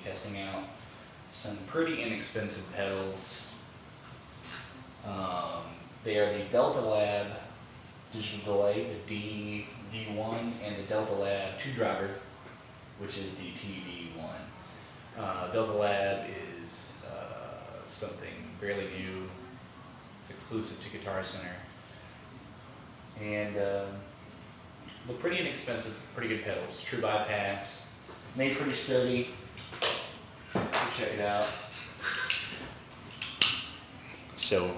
testing out some pretty inexpensive pedals. They are the Delta Lab digital delay, the dd1, and the Delta Lab 2-driver, which is the dd1. Delta Lab is something fairly new. It's exclusive to Guitar Center, and look pretty inexpensive, pretty good pedals. True bypass, made pretty sturdy. So check it out. So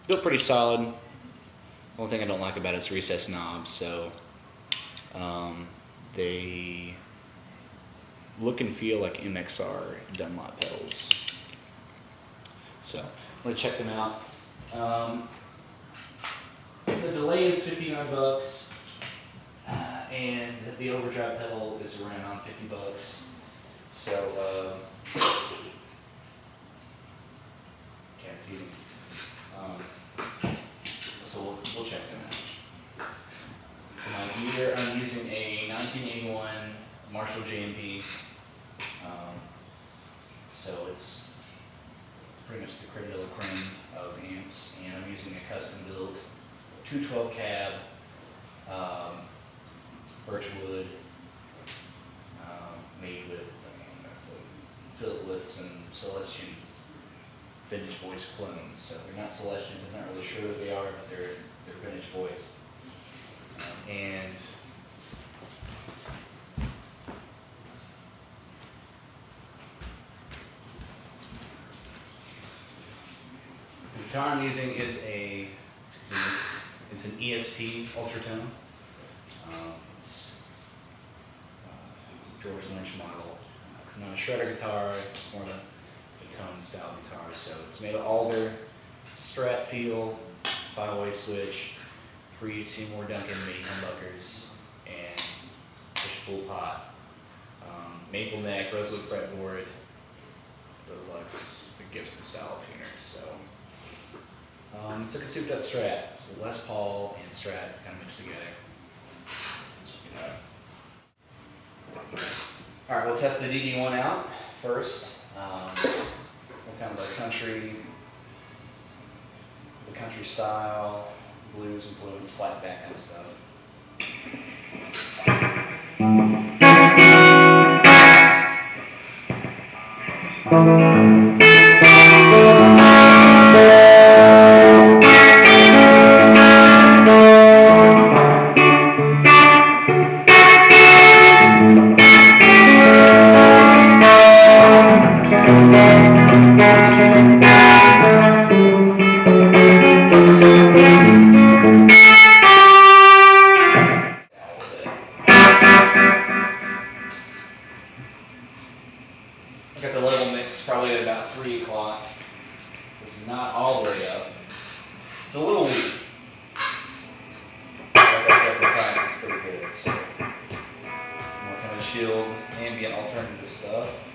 built pretty solid. The only thing I don't like about it is recessed knobs. So they look and feel like MXR Dunlop pedals. So I'm gonna check them out. The delay is $59, and the overdrive pedal is around $50. So can't see them. So we'll check them out. For my gear, I'm using a 1981 Marshall JMP. So it's pretty much the creme de la creme of amps, and I'm using a custom built 212 cab birchwood, made with filled with some Celestion vintage voice clones. So they're not Celestians. I'm not really sure who they are, but they're vintage voice. And the guitar I'm using is it's an ESP Ultratone. It's George Lynch model. It's not a shredder guitar, it's more of a tone style guitar. So it's made of alder, Strat feel, 5-way switch, 3 Seymour Duncan mini humbuckers, and push-pull pot. Maple neck, rosewood fretboard, the Lux, the Gibson style tuner. So it's like a souped up Strat. So Les Paul and Strat kind of mixed together. Check it out. All right, we'll test the dd1 out first. What kind of the country style, blues influence, slap back kind of stuff. I got the level mix probably at about 3 o'clock. This is not all the way up. It's a little weak. Like I said, the price is pretty good. So more kind of chilled, ambient, alternative stuff.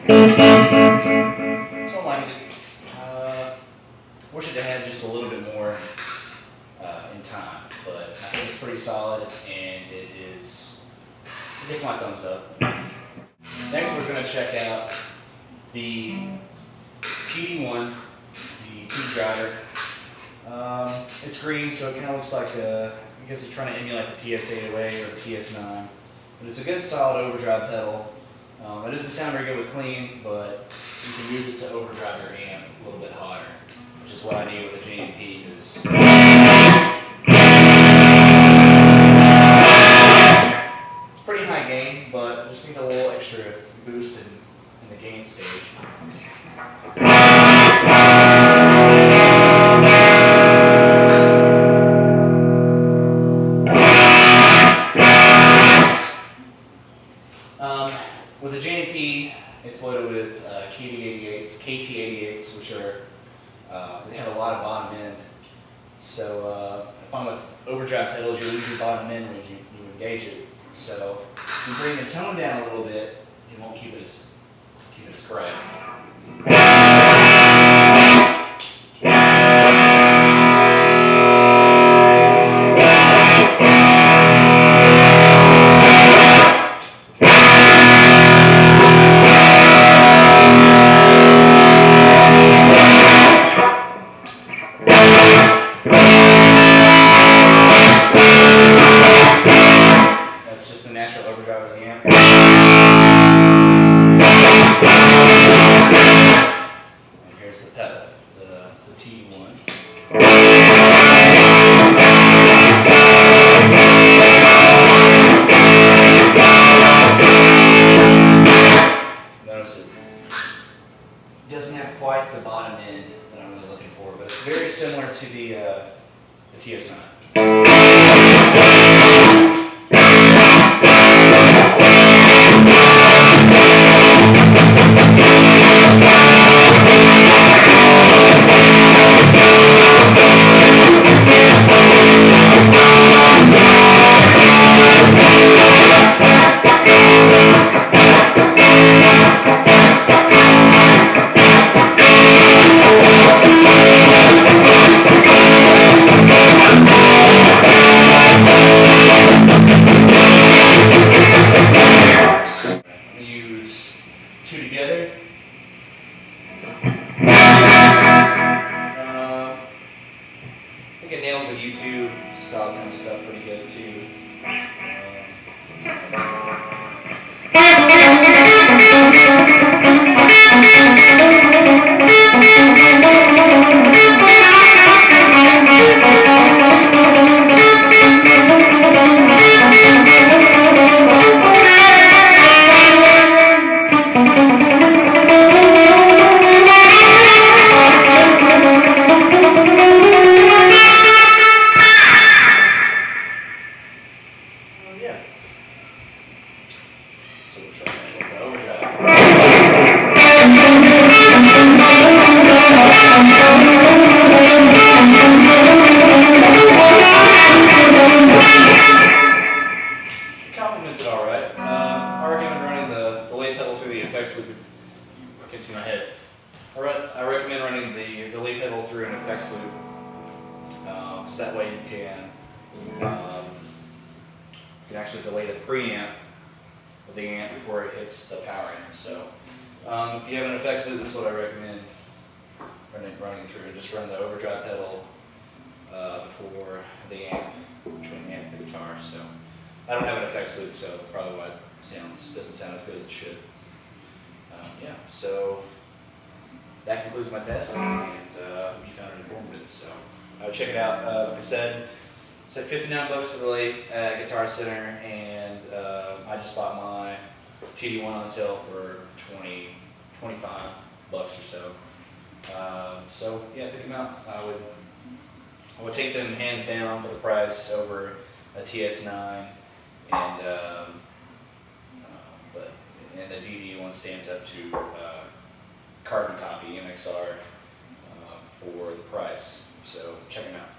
So I liked it. Wish it had just a little bit more in time, but I think it's pretty solid, and it gets my thumbs up. Next, we're going to check out the TD1, the screwdriver. It's green, so it kind of looks like I guess it's trying to emulate the TS-808 or the TS-9. But it's a good solid overdrive pedal. It doesn't sound very good with clean, but you can use it to overdrive your amp a little bit hotter, which is what I need with the JMP. It's pretty high gain, but just need a little extra boost in the gain stage. With the JMP, it's loaded with KT88s, which are they have a lot of bottom end. So I find with overdrive pedals, you lose your bottom end when you engage it. So if you bring the tone down a little bit, it won't keep it as bright. That's just the natural overdrive of the amp. And here's the pedal, the TD1. Notice it doesn't have quite the bottom end that I'm really looking for, but it's very similar to the TS-9. Two together. I think it nails the YouTube style kind of stuff pretty good too. Yeah. So we'll try that with the overdrive. It complements it alright. I recommend running the delay pedal through the effects loop. I can't see my head. I recommend running the delay pedal through an effects loop. So that way you can actually delay the preamp of the amp before it hits the power amp. So if you have an effects loop, this is what I recommend running through. Just run the overdrive pedal before the amp, between the amp and the guitar. So I don't have an effects loop, so that's probably why it doesn't sound as good as it should. Yeah, so that concludes my test, and you found it informative. So I would check it out. Like I said, it's like $59 for the late at Guitar Center, and I just bought my TD1 on sale for $25 or so. So yeah, pick them out. I would take them hands down for the price over a TS-9, and the dd1 stands up to carbon copy MXR for the price. So check them out.